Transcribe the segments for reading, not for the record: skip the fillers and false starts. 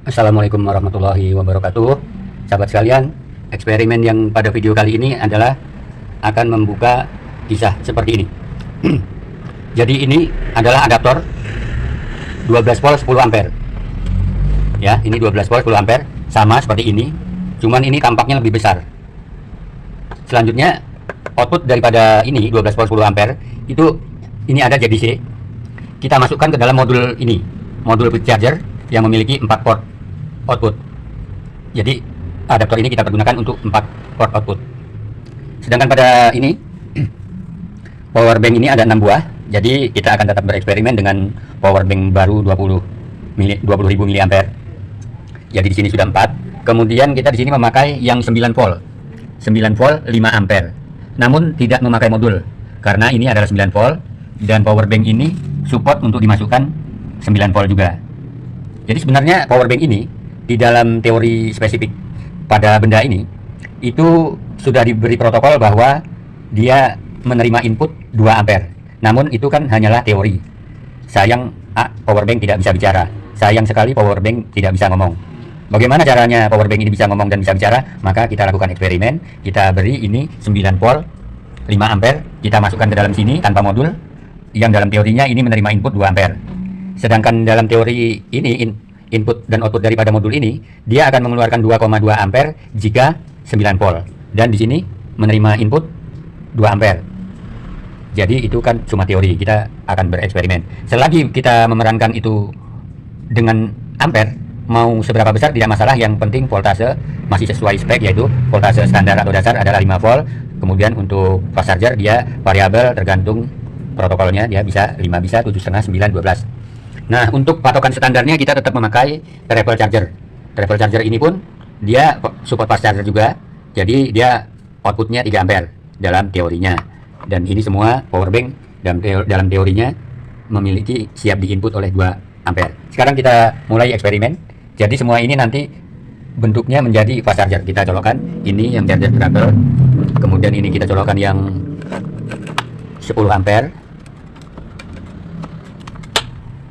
Assalamualaikum warahmatullahi wabarakatuh. Sahabat sekalian, eksperimen yang pada video kali ini adalah akan membuka kisah seperti ini. Jadi ini adalah adaptor 12 volt 10 ampere. Ya, ini 12 volt 10 ampere, sama seperti ini, cuman ini tampaknya lebih besar. Selanjutnya, output daripada ini 12 volt 10 ampere itu ini ada JDC. Kita masukkan ke dalam modul ini, modul quick charger yang memiliki 4 port output. Jadi adaptor ini kita pergunakan untuk 4 port output. Sedangkan pada ini power bank ini ada 6 buah. Jadi kita akan tetap bereksperimen dengan power bank baru 20.000 mAh. Jadi di sini sudah 4. Kemudian kita di sini memakai yang 9 volt. 9 volt 5 ampere. Namun tidak memakai modul karena ini adalah 9 volt dan power bank ini support untuk dimasukkan 9 volt juga. Jadi sebenarnya power bank ini di dalam teori spesifik pada benda ini itu sudah diberi protokol bahwa dia menerima input 2 ampere. Namun itu kan hanyalah teori. Sayang power bank tidak bisa bicara. Sayang sekali power bank tidak bisa ngomong. Bagaimana caranya power bank ini bisa ngomong dan bisa bicara? Maka kita lakukan eksperimen. Kita beri ini 9 volt 5 ampere, kita masukkan ke dalam sini tanpa modul. Yang dalam teorinya ini menerima input 2 ampere. Sedangkan dalam teori ini input dan output daripada modul ini dia akan mengeluarkan 2,2 ampere jika 9 volt dan di sini menerima input 2 ampere. Jadi itu kan cuma teori, kita akan bereksperimen. Selagi kita memerankan itu dengan ampere, mau seberapa besar tidak masalah, yang penting voltase masih sesuai spek, yaitu voltase standar atau dasar adalah 5 volt. Kemudian untuk fast charger dia variabel tergantung protokolnya, dia bisa 5, bisa 7,5, 9, 12. Nah, untuk patokan standarnya kita tetap memakai travel charger. Travel charger ini pun dia support fast charger juga. Jadi dia outputnya 3 ampere dalam teorinya. Dan ini semua power bank dalam teorinya memiliki siap di input oleh 2 ampere. Sekarang kita mulai eksperimen. Jadi semua ini nanti bentuknya menjadi fast charger. Kita colokkan ini yang charger travel. Kemudian ini kita colokkan yang 10 ampere.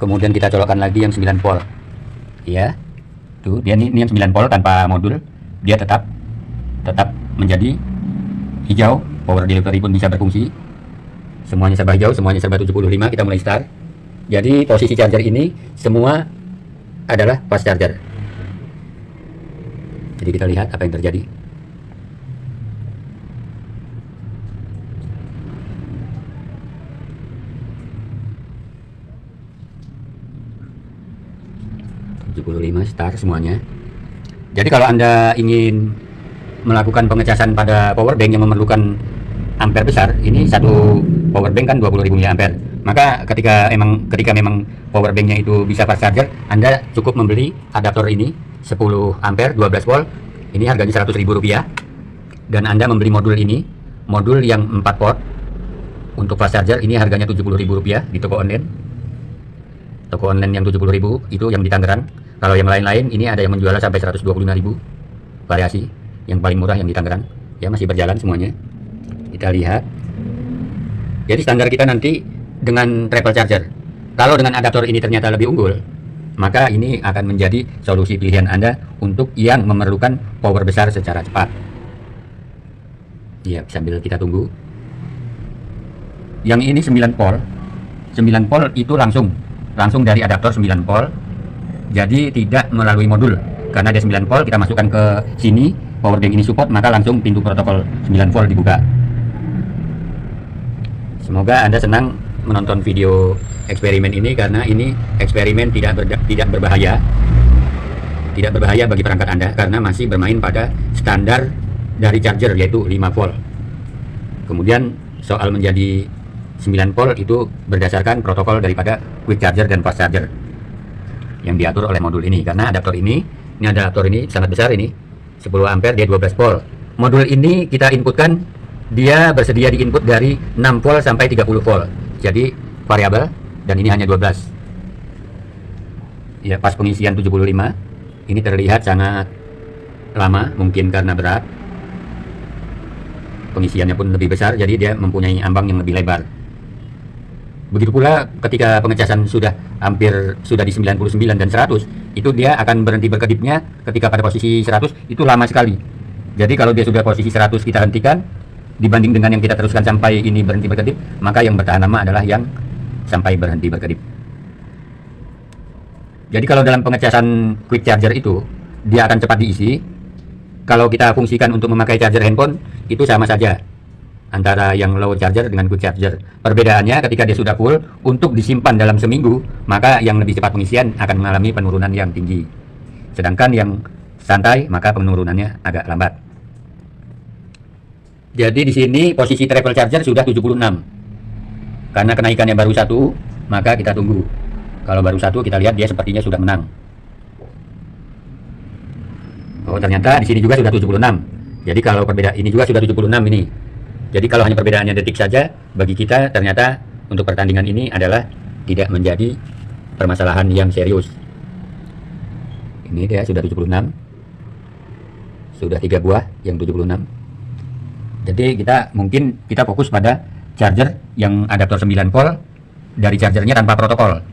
Kemudian kita colokkan lagi yang 9 volt. Ya. Tuh, dia ini yang 9 volt tanpa modul. Dia tetap menjadi hijau. Power delivery pun bisa berfungsi. Semuanya serba hijau, semuanya serba 75. Kita mulai start. Jadi posisi charger ini semua adalah fast charger. Jadi kita lihat apa yang terjadi. Start semuanya. Jadi kalau Anda ingin melakukan pengecasan pada power bank yang memerlukan ampere besar, ini satu power bank kan 20.000 mAh. Maka ketika memang power banknya itu bisa fast charger, Anda cukup membeli adaptor ini 10 ampere 12 volt. Ini harganya Rp100.000. Dan Anda membeli modul ini, modul yang 4 port untuk fast charger, ini harganya Rp70.000 di toko online. Toko online yang 70.000 itu yang di Tangerang. Kalau yang lain-lain ini ada yang menjual sampai 125.000 variasi. Yang paling murah yang di Tangerang. Ya, masih berjalan semuanya. Kita lihat. Jadi standar kita nanti dengan travel charger. Kalau dengan adaptor ini ternyata lebih unggul, maka ini akan menjadi solusi pilihan Anda untuk yang memerlukan power besar secara cepat. Ya, sambil kita tunggu. Yang ini 9 volt. 9 volt itu langsung dari adaptor 9 volt. Jadi tidak melalui modul. Karena dia 9 volt, kita masukkan ke sini, power bank ini support, maka langsung pintu protokol 9 volt dibuka. Semoga Anda senang menonton video eksperimen ini, karena ini eksperimen tidak berbahaya. Tidak berbahaya bagi perangkat Anda karena masih bermain pada standar dari charger, yaitu 5 volt. Kemudian soal menjadi 9 volt itu berdasarkan protokol daripada quick charger dan fast charger yang diatur oleh modul ini. Karena adaptor ini adaptor ini sangat besar, ini 10 ampere, dia 12 volt. Modul ini kita inputkan, dia bersedia di input dari 6 volt sampai 30 volt. Jadi variabel, dan ini hanya 12. Ya, pas pengisian 75 ini terlihat sangat lama, mungkin karena berat. Pengisiannya pun lebih besar, jadi dia mempunyai ambang yang lebih lebar. Begitu pula ketika pengecasan sudah sudah di 99 dan 100, itu dia akan berhenti berkedipnya ketika pada posisi 100 itu lama sekali. Jadi kalau dia sudah posisi 100 kita hentikan, dibanding dengan yang kita teruskan sampai ini berhenti berkedip, maka yang bertahan lama adalah yang sampai berhenti berkedip. Jadi kalau dalam pengecasan quick charger itu, dia akan cepat diisi. Kalau kita fungsikan untuk memakai charger handphone, itu sama saja antara yang low charger dengan quick charger. Perbedaannya ketika dia sudah full, untuk disimpan dalam seminggu, maka yang lebih cepat pengisian akan mengalami penurunan yang tinggi. Sedangkan yang santai, maka penurunannya agak lambat. Jadi di sini posisi travel charger sudah 76. Karena kenaikannya baru 1, maka kita tunggu. Kalau baru 1 kita lihat dia sepertinya sudah menang. Oh, ternyata di sini juga sudah 76. Jadi kalau perbedaan ini juga sudah 76 ini. Jadi kalau hanya perbedaannya detik saja, bagi kita ternyata untuk pertandingan ini adalah tidak menjadi permasalahan yang serius. Ini dia sudah 76. Sudah 3 buah yang 76. Jadi kita fokus pada charger yang adaptor 9 volt dari chargernya tanpa protokol.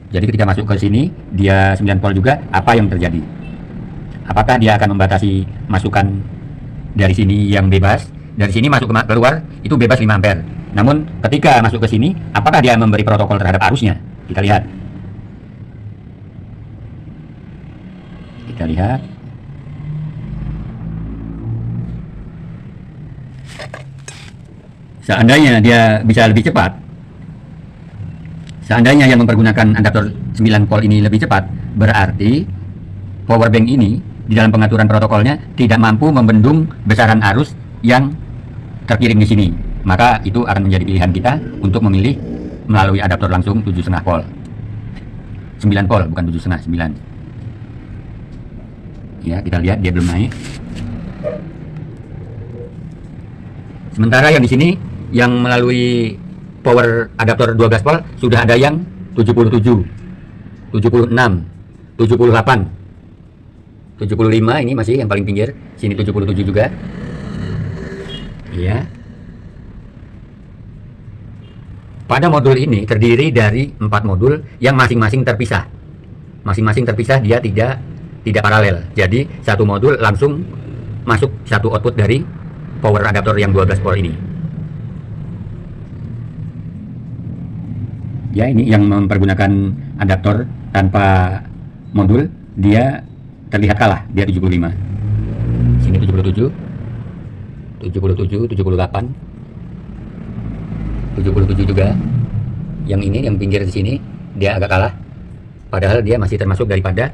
Jadi ketika masuk ke sini, dia 9 volt juga, apa yang terjadi? Apakah dia akan membatasi masukan dari sini yang bebas? Dari sini masuk keluar itu bebas 5 ampere. Namun ketika masuk ke sini, apakah dia memberi protokol terhadap arusnya? Kita lihat. Kita lihat. Seandainya dia bisa lebih cepat, seandainya yang mempergunakan adaptor 9 volt ini lebih cepat, berarti power bank ini di dalam pengaturan protokolnya tidak mampu membendung besaran arus yang terkirim di sini. Maka itu akan menjadi pilihan kita untuk memilih melalui adaptor langsung 7,5 volt. 9 volt bukan 7,5, 9. Ya, kita lihat dia belum naik. Sementara yang di sini yang melalui power adaptor 12 volt sudah ada yang 77, 76, 78, 75, ini masih yang paling pinggir. Sini 77 juga. Ya. Pada modul ini terdiri dari 4 modul yang masing-masing terpisah. Masing-masing terpisah, dia tidak paralel. Jadi satu modul langsung masuk satu output dari power adaptor yang 12 volt ini. Ya, ini yang mempergunakan adaptor tanpa modul, dia terlihat kalah, dia 75. Sini 77. 77, 78, 77 juga. Yang ini, yang pinggir di sini, dia agak kalah. Padahal dia masih termasuk daripada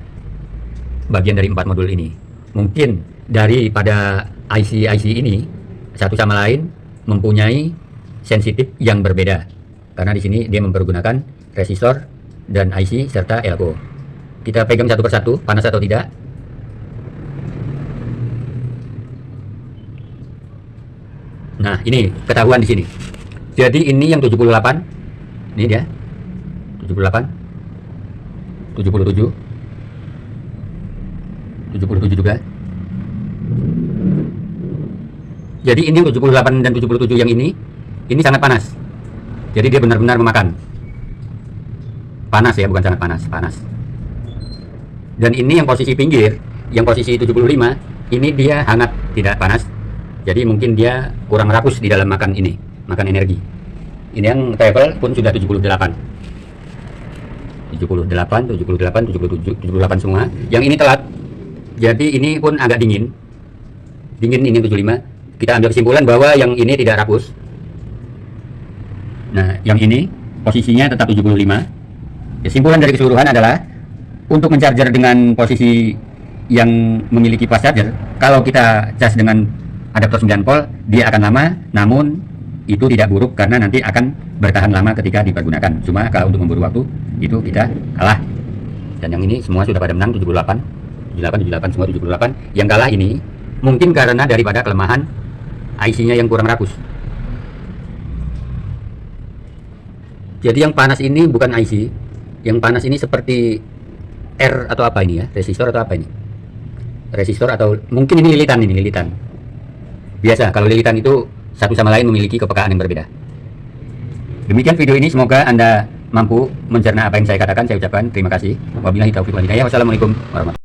bagian dari 4 modul ini. Mungkin daripada IC ini satu sama lain mempunyai sensitif yang berbeda. Karena di sini dia mempergunakan resistor dan IC serta elko. Kita pegang satu persatu, panas atau tidak. Nah, ini ketahuan di sini. Jadi ini yang 78. Ini dia. 78. 77. 77 juga. Jadi ini yang 78 dan 77 yang ini sangat panas. Jadi dia benar-benar memakan. Panas ya, bukan sangat panas, panas. Dan ini yang posisi pinggir, yang posisi 75, ini dia hangat, tidak panas. Jadi mungkin dia kurang rakus di dalam makan energi. Ini yang travel pun sudah 78. 78, 77, 78 semua. Yang ini telat. Jadi ini pun agak dingin. Dingin ini 75. Kita ambil kesimpulan bahwa yang ini tidak rakus. Nah, yang ini posisinya tetap 75. Kesimpulan dari keseluruhan adalah untuk mencharger dengan posisi yang memiliki fast charger, kalau kita cas dengan adaptor 9 volt, dia akan lama, namun itu tidak buruk karena nanti akan bertahan lama ketika dipergunakan. Cuma kalau untuk memburu waktu, itu kita kalah. Dan yang ini semua sudah pada menang 78, 78 semua 78. Yang kalah ini mungkin karena daripada kelemahan IC-nya yang kurang rakus. Jadi yang panas ini bukan IC, yang panas ini seperti R atau apa ini ya, resistor atau apa ini? Resistor atau mungkin ini lilitan, Biasa kalau lilitan itu satu sama lain memiliki kepekaan yang berbeda. Demikian video ini, semoga Anda mampu mencerna apa yang saya katakan. Saya ucapkan terima kasih. Wabillahi taufiq wal hidayah. Wassalamualaikum warahmatullahi wabarakatuh.